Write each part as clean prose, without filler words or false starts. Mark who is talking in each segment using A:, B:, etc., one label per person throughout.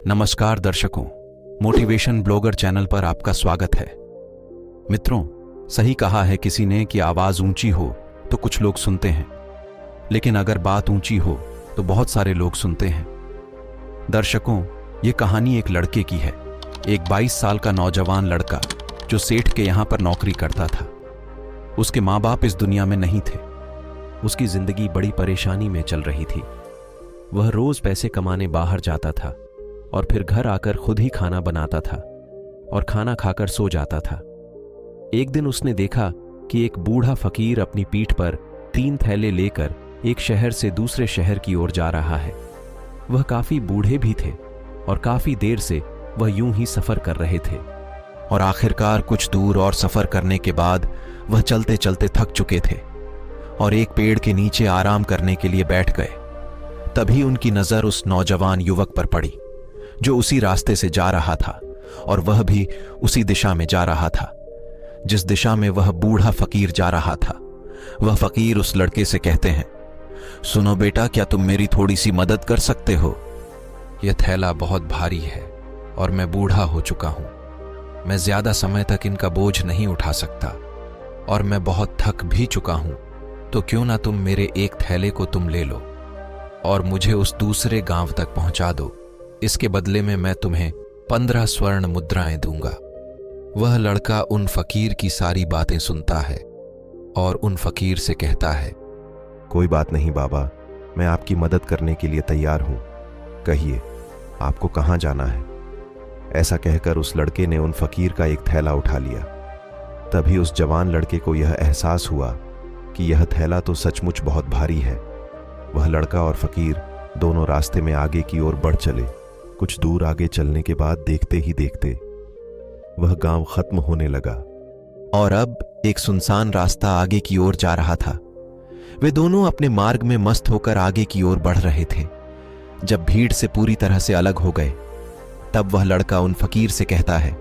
A: नमस्कार दर्शकों, motivation blogger channel पर आपका स्वागत है। मित्रों, सही कहा है किसी ने कि आवाज ऊंची हो तो कुछ लोग सुनते हैं, लेकिन अगर बात ऊंची हो तो बहुत सारे लोग सुनते हैं। दर्शकों, ये कहानी एक लड़के की है। एक 22 साल का नौजवान लड़का जो सेठ के यहां पर नौकरी करता था। उसके माँ बाप इस दुनिया में नहीं थे। उसकी जिंदगी बड़ी परेशानी में चल रही थी। वह रोज पैसे कमाने बाहर जाता था और फिर घर आकर खुद ही खाना बनाता था और खाना खाकर सो जाता था। एक दिन उसने देखा कि एक बूढ़ा फकीर अपनी पीठ पर 3 थैले लेकर एक शहर से दूसरे शहर की ओर जा रहा है। वह काफी बूढ़े भी थे और काफी देर से वह यूं ही सफर कर रहे थे और आखिरकार कुछ दूर और सफर करने के बाद वह चलते चलते थक चुके थे और एक पेड़ के नीचे आराम करने के लिए बैठ गए। तभी उनकी नजर उस नौजवान युवक पर पड़ी जो उसी रास्ते से जा रहा था और वह भी उसी दिशा में जा रहा था जिस दिशा में वह बूढ़ा फकीर जा रहा था। वह फकीर उस लड़के से कहते हैं, सुनो बेटा, क्या तुम मेरी थोड़ी सी मदद कर सकते हो? यह थैला बहुत भारी है और मैं बूढ़ा हो चुका हूं। मैं ज्यादा समय तक इनका बोझ नहीं उठा सकता और मैं बहुत थक भी चुका हूं। तो क्यों ना तुम मेरे एक थैले को तुम ले लो और मुझे उस दूसरे गांव तक पहुंचा दो। इसके बदले में मैं तुम्हें 15 स्वर्ण मुद्राएं दूंगा। वह लड़का उन फकीर की सारी बातें सुनता है और उन फकीर से कहता है,
B: कोई बात नहीं बाबा, मैं आपकी मदद करने के लिए तैयार हूं। कहिए, आपको कहां जाना है? ऐसा कहकर उस लड़के ने उन फकीर का एक थैला उठा लिया। तभी उस जवान लड़के को यह एहसास हुआ कि यह थैला तो सचमुच बहुत भारी है। वह लड़का और फकीर दोनों रास्ते में आगे की ओर बढ़ चले। कुछ दूर आगे चलने के बाद देखते ही देखते वह गांव खत्म होने लगा
A: और अब एक सुनसान रास्ता आगे की ओर जा रहा था। वे दोनों अपने मार्ग में मस्त होकर आगे की ओर बढ़ रहे थे। जब भीड़ से पूरी तरह से अलग हो गए, तब वह लड़का उन फकीर से कहता है,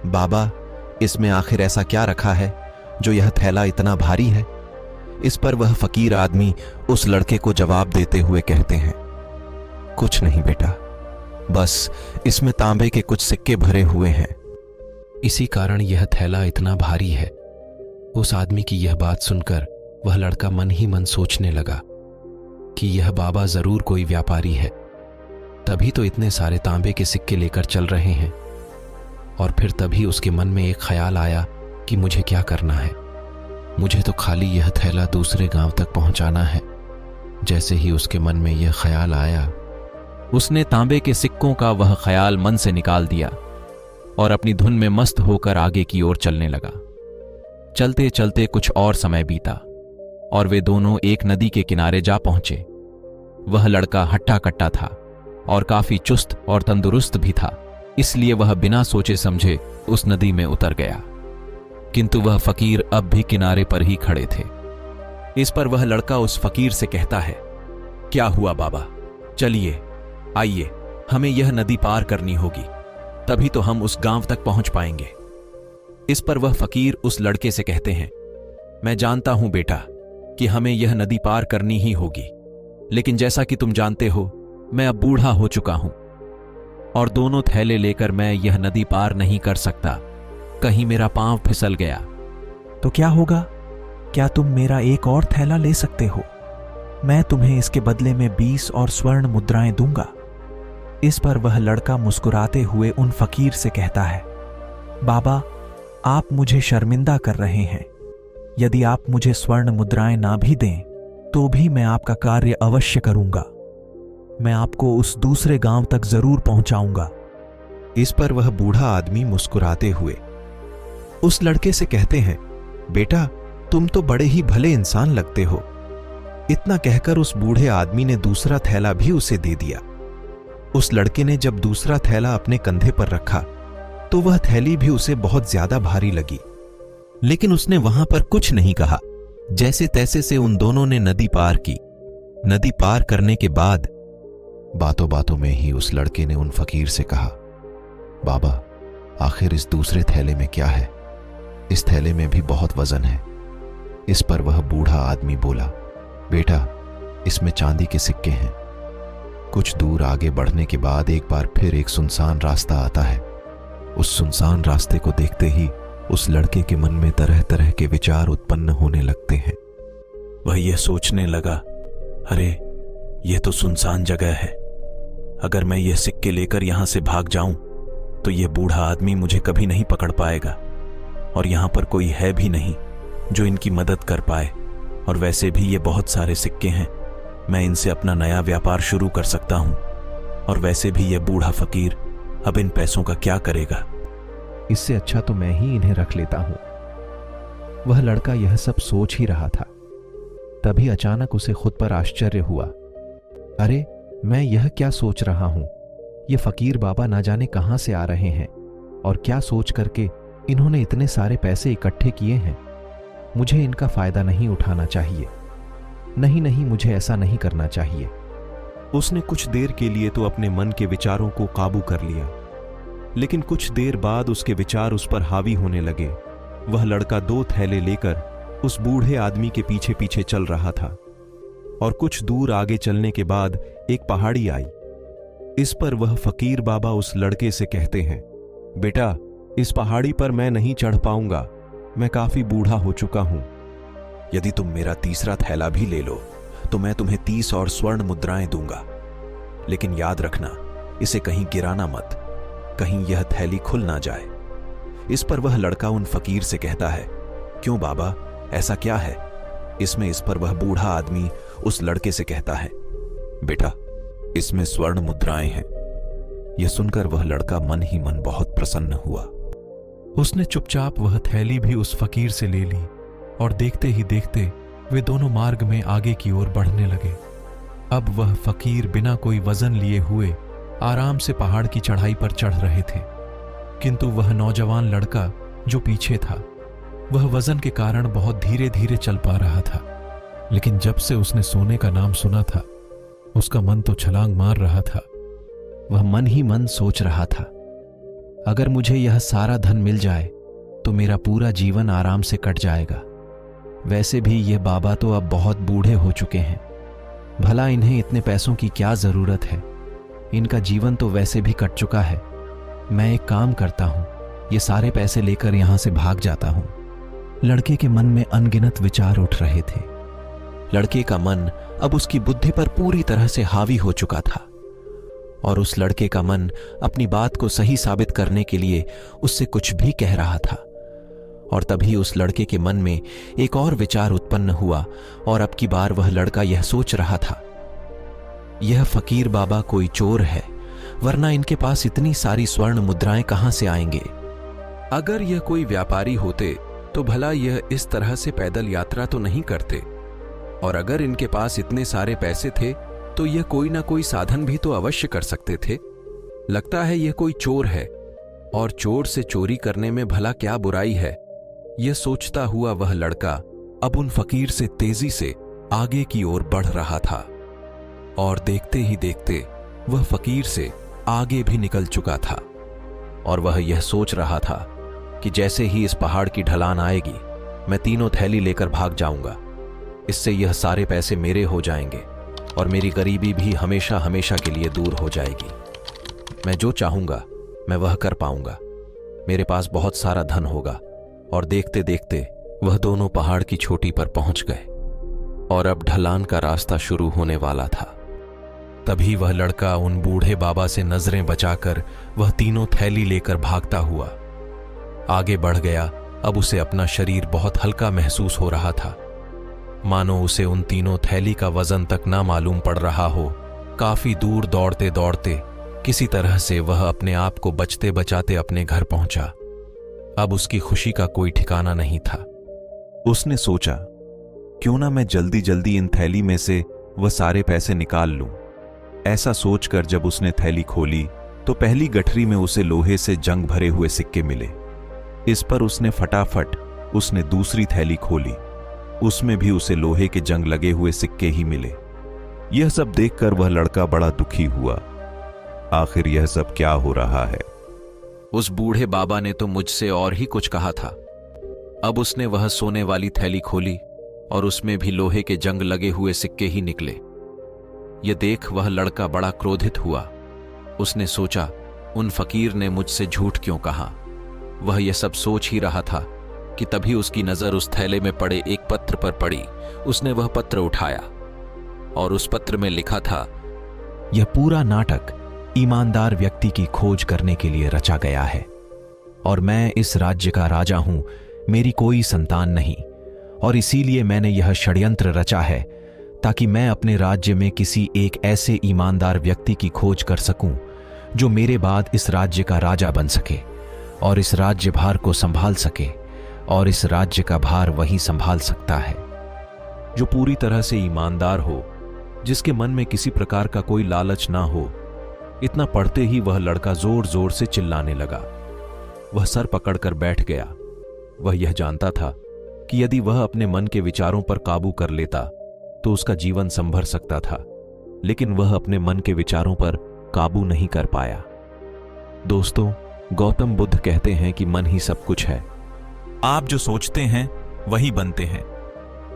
A: बाबा, इसमें आखिर ऐसा क्या रखा है जो यह थैला इतना भारी है? इस पर वह फकीर आदमी उस लड़के को जवाब देते हुए कहते हैं, कुछ नहीं बेटा, बस इसमें तांबे के कुछ सिक्के भरे हुए हैं, इसी कारण यह थैला इतना भारी है। उस आदमी की यह बात सुनकर वह लड़का मन ही मन सोचने लगा कि यह बाबा जरूर कोई व्यापारी है, तभी तो इतने सारे तांबे के सिक्के लेकर चल रहे हैं। और फिर तभी उसके मन में एक ख्याल आया कि मुझे क्या करना है। मुझे तो खाली यह थैला दूसरे गांव तक पहुंचाना है। जैसे ही उसके मन में यह ख्याल आया, उसने तांबे के सिक्कों का वह ख्याल मन से निकाल दिया और अपनी धुन में मस्त होकर आगे की ओर चलने लगा। चलते चलते कुछ और समय बीता और वे दोनों एक नदी के किनारे जा पहुंचे। वह लड़का हट्टा कट्टा था और काफी चुस्त और तंदुरुस्त भी था, इसलिए वह बिना सोचे समझे उस नदी में उतर गया। किंतु वह फकीर अब भी किनारे पर ही खड़े थे। इस पर वह लड़का उस फकीर से कहता है, क्या हुआ बाबा, चलिए आइए, हमें यह नदी पार करनी होगी, तभी तो हम उस गांव तक पहुंच पाएंगे। इस पर वह फकीर उस लड़के से कहते हैं, मैं जानता हूं बेटा कि हमें यह नदी पार करनी ही होगी, लेकिन जैसा कि तुम जानते हो, मैं अब बूढ़ा हो चुका हूं और दोनों थैले लेकर मैं यह नदी पार नहीं कर सकता। कहीं मेरा पांव फिसल गया
C: तो क्या होगा? क्या तुम मेरा एक और थैला ले सकते हो? मैं तुम्हें इसके बदले में 20 और स्वर्ण मुद्राएं दूंगा। इस पर वह लड़का मुस्कुराते हुए उन फकीर से कहता है, बाबा, आप मुझे शर्मिंदा कर रहे हैं। यदि आप मुझे स्वर्ण मुद्राएं ना भी दें तो भी मैं आपका कार्य अवश्य करूंगा। मैं आपको उस दूसरे गांव तक जरूर पहुंचाऊंगा।
B: इस पर वह बूढ़ा आदमी मुस्कुराते हुए उस लड़के से कहते हैं, बेटा, तुम तो बड़े ही भले इंसान लगते हो। इतना कहकर उस बूढ़े आदमी ने दूसरा थैला भी उसे दे दिया। उस लड़के ने जब दूसरा थैला अपने कंधे पर रखा तो वह थैली भी उसे बहुत ज्यादा भारी लगी, लेकिन उसने वहां पर कुछ नहीं कहा। जैसे तैसे से उन दोनों ने नदी पार की। नदी पार करने के बाद बातों बातों में ही उस लड़के ने उन फकीर से कहा, बाबा, आखिर इस दूसरे थैले में क्या है? इस थैले में भी बहुत वजन है। इस पर वह बूढ़ा आदमी बोला, बेटा, इसमें चांदी के सिक्के हैं।
A: कुछ दूर आगे बढ़ने के बाद एक बार फिर एक सुनसान रास्ता आता है। उस सुनसान रास्ते को देखते ही उस लड़के के मन में तरह तरह के विचार उत्पन्न होने लगते हैं।
C: वह यह सोचने लगा, अरे यह तो सुनसान जगह है। अगर मैं यह सिक्के लेकर यहां से भाग जाऊं तो यह बूढ़ा आदमी मुझे कभी नहीं पकड़ पाएगा, और यहां पर कोई है भी नहीं जो इनकी मदद कर पाए। और वैसे भी ये बहुत सारे सिक्के हैं, मैं इनसे अपना नया व्यापार शुरू कर सकता हूं। और वैसे भी यह बूढ़ा फकीर अब इन पैसों का क्या करेगा?
B: इससे अच्छा तो मैं ही इन्हें रख लेता हूं। वह लड़का यह सब सोच ही रहा था, तभी अचानक उसे खुद पर आश्चर्य हुआ। अरे मैं यह क्या सोच रहा हूं? ये फकीर बाबा ना जाने कहां से आ रहे हैं और क्या सोच करके इन्होंने इतने सारे पैसे इकट्ठे किए हैं। मुझे इनका फायदा नहीं उठाना चाहिए। नहीं, मुझे ऐसा नहीं करना चाहिए।
A: उसने कुछ देर के लिए तो अपने मन के विचारों को काबू कर लिया, लेकिन कुछ देर बाद उसके विचार उस पर हावी होने लगे। वह लड़का 2 थैले लेकर उस बूढ़े आदमी के पीछे पीछे चल रहा था, और कुछ दूर आगे चलने के बाद एक पहाड़ी आई। इस पर वह फकीर बाबा उस लड़के से कहते हैं, बेटा, इस पहाड़ी पर मैं नहीं चढ़ पाऊंगा, मैं काफी बूढ़ा हो चुका हूं।
C: यदि तुम मेरा तीसरा थैला भी ले लो तो मैं तुम्हें 30 और स्वर्ण मुद्राएं दूंगा, लेकिन याद रखना इसे कहीं गिराना मत, कहीं यह थैली खुल ना जाए। इस पर वह लड़का उन फकीर से कहता है, क्यों बाबा, ऐसा क्या है? इस पर वह बूढ़ा आदमी उस लड़के से कहता है, बेटा, इसमें स्वर्ण मुद्राएं हैं। यह सुनकर वह लड़का मन ही मन बहुत प्रसन्न हुआ।
B: उसने चुपचाप वह थैली भी उस फकीर से ले ली, और देखते ही देखते वे दोनों मार्ग में आगे की ओर बढ़ने लगे। अब वह फकीर बिना कोई वजन लिए हुए आराम से पहाड़ की चढ़ाई पर चढ़ रहे थे, किंतु वह नौजवान लड़का जो पीछे था, वह वजन के कारण बहुत धीरे धीरे चल पा रहा था। लेकिन जब से उसने सोने का नाम सुना था, उसका मन तो छलांग मार रहा था। वह मन ही मन सोच रहा था, अगर मुझे यह सारा धन मिल जाए तो मेरा पूरा जीवन आराम से कट जाएगा। वैसे भी ये बाबा तो अब बहुत बूढ़े हो चुके हैं, भला इन्हें इतने पैसों की क्या जरूरत है? इनका जीवन तो वैसे भी कट चुका है। मैं एक काम करता हूं, ये सारे पैसे लेकर यहां से भाग जाता हूं। लड़के के मन में अनगिनत विचार उठ रहे थे।
A: लड़के का मन अब उसकी बुद्धि पर पूरी तरह से हावी हो चुका था, और उस लड़के का मन अपनी बात को सही साबित करने के लिए उससे कुछ भी कह रहा था। और तभी उस लड़के के मन में एक और विचार उत्पन्न हुआ, और अब की बार वह लड़का यह सोच रहा था, यह फकीर बाबा कोई चोर है, वरना इनके पास इतनी सारी स्वर्ण मुद्राएं कहां से आएंगे? अगर यह कोई व्यापारी होते तो भला यह इस तरह से पैदल यात्रा तो नहीं करते, और अगर इनके पास इतने सारे पैसे थे तो यह कोई ना कोई साधन भी तो अवश्य कर सकते थे। लगता है यह कोई चोर है, और चोर से चोरी करने में भला क्या बुराई है? यह सोचता हुआ वह लड़का अब उन फकीर से तेजी से आगे की ओर बढ़ रहा था, और देखते ही देखते वह फकीर से आगे भी निकल चुका था। और वह यह सोच रहा था कि जैसे ही इस पहाड़ की ढलान आएगी, मैं तीनों थैली लेकर भाग जाऊंगा। इससे यह सारे पैसे मेरे हो जाएंगे, और मेरी गरीबी भी हमेशा हमेशा के लिए दूर हो जाएगी। मैं जो चाहूंगा मैं वह कर पाऊंगा। मेरे पास बहुत सारा धन होगा। और देखते देखते वह दोनों पहाड़ की चोटी पर पहुंच गए, और अब ढलान का रास्ता शुरू होने वाला था। तभी वह लड़का उन बूढ़े बाबा से नजरें बचाकर वह तीनों थैली लेकर भागता हुआ आगे बढ़ गया। अब उसे अपना शरीर बहुत हल्का महसूस हो रहा था, मानो उसे उन तीनों थैली का वजन तक ना मालूम पड़ रहा हो। काफी दूर दौड़ते दौड़ते किसी तरह से वह अपने आप को बचते बचाते अपने घर पहुंचा। अब उसकी खुशी का कोई ठिकाना नहीं था। उसने सोचा, क्यों ना मैं जल्दी जल्दी इन थैली में से वह सारे पैसे निकाल लूं। ऐसा सोचकर जब उसने थैली खोली तो पहली गठरी में उसे लोहे से जंग भरे हुए सिक्के मिले। इस पर उसने फटाफट उसने दूसरी थैली खोली, उसमें भी उसे लोहे के जंग लगे हुए सिक्के ही मिले। यह सब देखकर वह लड़का बड़ा दुखी हुआ। आखिर यह सब क्या हो रहा है? उस बूढ़े बाबा ने तो मुझसे और ही कुछ कहा था। अब उसने वह सोने वाली थैली खोली, और उसमें भी लोहे के जंग लगे हुए सिक्के ही निकले। यह देख वह लड़का बड़ा क्रोधित हुआ। उसने सोचा, उन फकीर ने मुझसे झूठ क्यों कहा। वह यह सब सोच ही रहा था कि तभी उसकी नजर उस थैले में पड़े एक पत्र पर पड़ी। उसने वह पत्र उठाया और उस पत्र में लिखा था,
C: यह पूरा नाटक ईमानदार व्यक्ति की खोज करने के लिए रचा गया है और मैं इस राज्य का राजा हूं। मेरी कोई संतान नहीं और इसीलिए मैंने यह षड्यंत्र रचा है ताकि मैं अपने राज्य में किसी एक ऐसे ईमानदार व्यक्ति की खोज कर सकूं जो मेरे बाद इस राज्य का राजा बन सके और इस राज्य भार को संभाल सके। और इस राज्य का भार वही संभाल सकता है
B: जो पूरी तरह से ईमानदार हो, जिसके मन में किसी प्रकार का कोई लालच ना हो। इतना पढ़ते ही वह लड़का जोर जोर से चिल्लाने लगा। वह सर पकड़कर बैठ गया। वह यह जानता था कि यदि वह अपने मन के विचारों पर काबू कर लेता तो उसका जीवन संभर सकता था, लेकिन वह अपने मन के विचारों पर काबू नहीं कर पाया। दोस्तों, गौतम बुद्ध कहते हैं कि मन ही सब कुछ है।
C: आप जो सोचते हैं वही बनते हैं,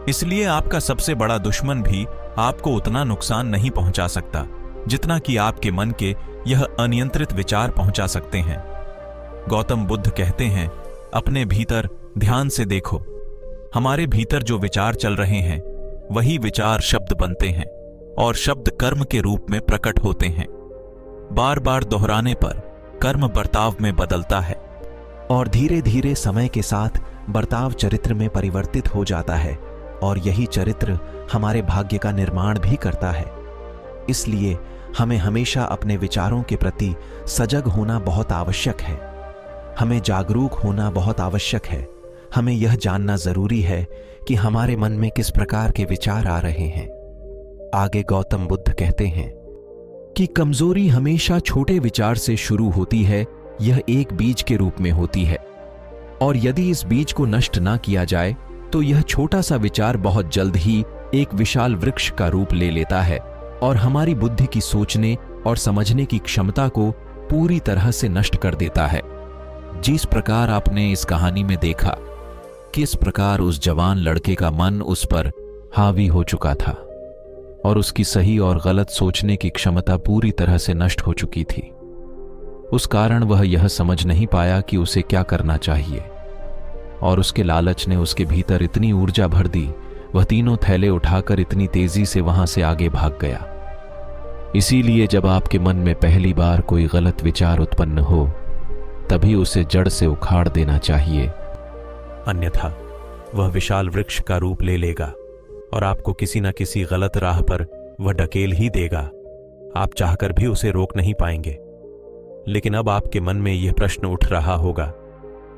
C: इसलिए आपका सबसे बड़ा दुश्मन भी आपको उतना नुकसान नहीं पहुंचा सकता जितना कि आपके मन के यह अनियंत्रित विचार पहुंचा सकते हैं। गौतम बुद्ध कहते हैं, अपने भीतर ध्यान से देखो। हमारे भीतर जो विचार चल रहे हैं वही विचार शब्द बनते हैं और शब्द कर्म के रूप में प्रकट होते हैं। बार बार दोहराने पर कर्म बर्ताव में बदलता है और धीरे धीरे समय के साथ बर्ताव चरित्र में परिवर्तित हो जाता है और यही चरित्र हमारे भाग्य का निर्माण भी करता है। इसलिए हमें हमेशा अपने विचारों के प्रति सजग होना बहुत आवश्यक है। हमें जागरूक होना बहुत आवश्यक है। हमें यह जानना जरूरी है कि हमारे मन में किस प्रकार के विचार आ रहे हैं। आगे गौतम बुद्ध कहते हैं कि कमजोरी हमेशा छोटे विचार से शुरू होती है। यह एक बीज के रूप में होती है और यदि इस बीज को नष्ट ना किया जाए तो यह छोटा सा विचार बहुत जल्द ही एक विशाल वृक्ष का रूप ले लेता है और हमारी बुद्धि की सोचने और समझने की क्षमता को पूरी तरह से नष्ट कर देता है। जिस प्रकार आपने इस कहानी में देखा, किस प्रकार उस जवान लड़के का मन उस पर हावी हो चुका था और उसकी सही और गलत सोचने की क्षमता पूरी तरह से नष्ट हो चुकी थी। उस कारण वह यह समझ नहीं पाया कि उसे क्या करना चाहिए और उसके लालच ने उसके भीतर इतनी ऊर्जा भर दी, वह तीनों थैले उठाकर इतनी तेजी से वहां से आगे भाग गया। इसीलिए जब आपके मन में पहली बार कोई गलत विचार उत्पन्न हो, तभी उसे जड़ से उखाड़ देना चाहिए,
B: अन्यथा वह विशाल वृक्ष का रूप ले लेगा और आपको किसी न किसी गलत राह पर वह ढकेल ही देगा। आप चाहकर भी उसे रोक नहीं पाएंगे। लेकिन अब आपके मन में यह प्रश्न उठ रहा होगा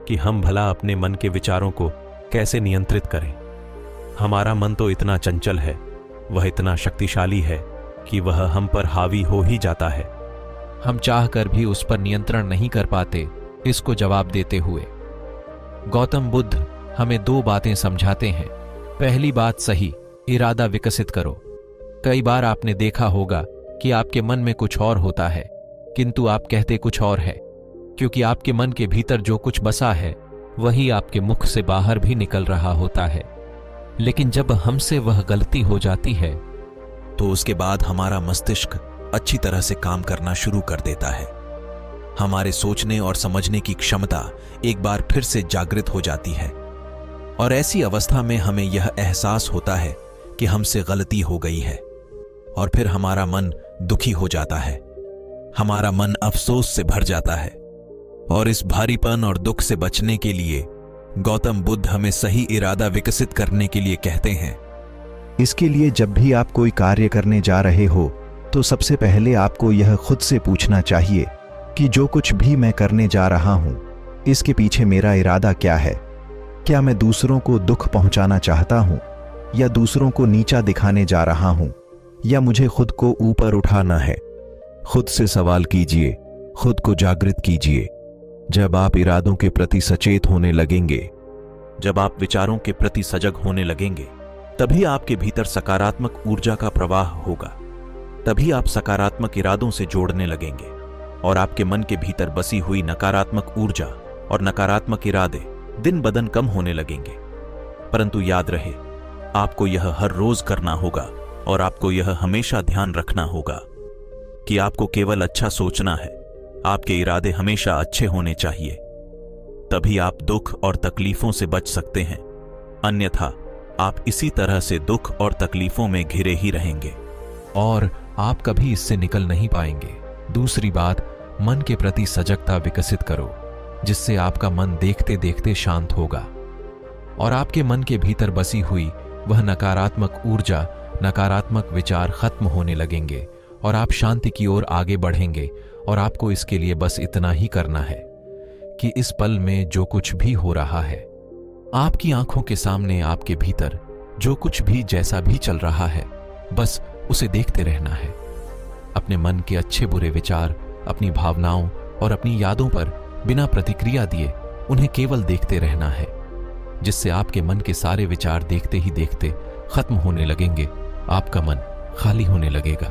B: कि हम भला अपने मन के विचारों को कैसे नियंत्रित करें। हमारा मन तो इतना चंचल है, वह इतना शक्तिशाली है कि वह हम पर हावी हो ही जाता है।
A: हम चाहकर भी उस पर नियंत्रण नहीं कर पाते। इसको जवाब देते हुए गौतम बुद्ध हमें दो बातें समझाते हैं। पहली बात, सही इरादा विकसित करो। कई बार आपने देखा होगा कि आपके मन में कुछ और होता है किंतु आप कहते कुछ और है, क्योंकि आपके मन के भीतर जो कुछ बसा है वही आपके मुख से बाहर भी निकल रहा होता है। लेकिन जब हमसे वह गलती हो जाती है
B: तो उसके बाद हमारा मस्तिष्क अच्छी तरह से काम करना शुरू कर देता है। हमारे सोचने और समझने की क्षमता एक बार फिर से जागृत हो जाती है और ऐसी अवस्था में हमें यह एहसास होता है कि हमसे गलती हो गई है और फिर हमारा मन दुखी हो जाता है। हमारा मन अफसोस से भर जाता है और इस भारीपन और दुख से बचने के लिए गौतम बुद्ध हमें सही इरादा विकसित करने के लिए कहते हैं।
C: इसके लिए जब भी आप कोई कार्य करने जा रहे हो तो सबसे पहले आपको यह खुद से पूछना चाहिए कि जो कुछ भी मैं करने जा रहा हूं, इसके पीछे मेरा इरादा क्या है। क्या मैं दूसरों को दुख पहुंचाना चाहता हूं या दूसरों को नीचा दिखाने जा रहा हूं या मुझे खुद को ऊपर उठाना है। खुद से सवाल कीजिए, खुद को जागृत कीजिए। जब आप इरादों के प्रति सचेत होने लगेंगे,
B: जब आप विचारों के प्रति सजग होने लगेंगे, तभी आपके भीतर सकारात्मक ऊर्जा का प्रवाह होगा। तभी आप सकारात्मक इरादों से जोड़ने लगेंगे और आपके मन के भीतर बसी हुई नकारात्मक ऊर्जा और नकारात्मक इरादे दिन ब दिन कम होने लगेंगे। परंतु याद रहे, आपको यह हर रोज करना होगा
C: और आपको यह हमेशा ध्यान रखना होगा कि आपको केवल अच्छा सोचना है। आपके इरादे हमेशा अच्छे होने चाहिए, तभी आप दुख और तकलीफों से बच सकते हैं। अन्यथा आप इसी तरह से दुख और तकलीफों में घिरे ही रहेंगे
B: और आप कभी इससे निकल नहीं पाएंगे। दूसरी बात, मन के प्रति सजगता विकसित करो, जिससे आपका मन देखते देखते शांत होगा और आपके मन के भीतर बसी हुई वह नकारात्मक ऊर्जा, नकारात्मक विचार खत्म होने लगेंगे और आप शांति की ओर आगे बढ़ेंगे। और आपको इसके लिए बस इतना ही करना है कि इस पल में जो कुछ भी हो रहा है, आपकी आंखों के सामने, आपके भीतर जो कुछ भी जैसा भी चल रहा है, बस उसे देखते रहना है। अपने मन के अच्छे बुरे विचार, अपनी भावनाओं और अपनी यादों पर बिना प्रतिक्रिया दिए उन्हें केवल देखते रहना है, जिससे आपके मन के सारे विचार देखते ही देखते खत्म होने लगेंगे। आपका मन खाली होने लगेगा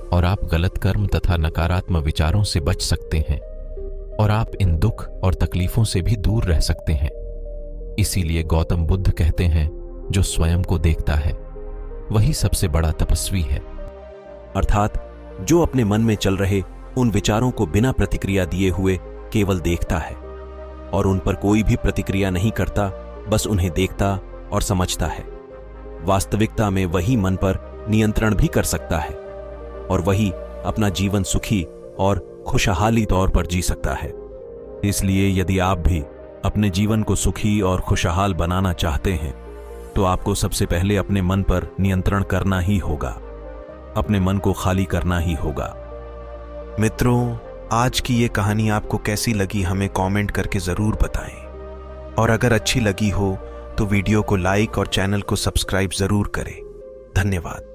B: और आप गलत कर्म तथा नकारात्मक विचारों से बच सकते हैं और आप इन दुख और तकलीफों से भी दूर रह सकते हैं। इसीलिए गौतम बुद्ध कहते हैं, जो स्वयं को देखता है वही सबसे बड़ा तपस्वी है।
C: अर्थात जो अपने मन में चल रहे उन विचारों को बिना प्रतिक्रिया दिए हुए केवल देखता है और उन पर कोई भी प्रतिक्रिया नहीं करता, बस उन्हें देखता और समझता है। वास्तविकता में वही मन पर नियंत्रण भी कर सकता है और वही अपना जीवन सुखी और खुशहाली तौर पर जी सकता है। इसलिए यदि आप भी अपने जीवन को सुखी और खुशहाल बनाना चाहते हैं, तो आपको सबसे पहले अपने मन पर नियंत्रण करना ही होगा, अपने मन को खाली करना ही होगा।
B: मित्रों, आज की ये कहानी आपको कैसी लगी हमें कमेंट करके जरूर बताएं और अगर अच्छी लगी हो तो वीडियो को लाइक और चैनल को सब्सक्राइब जरूर करें। धन्यवाद।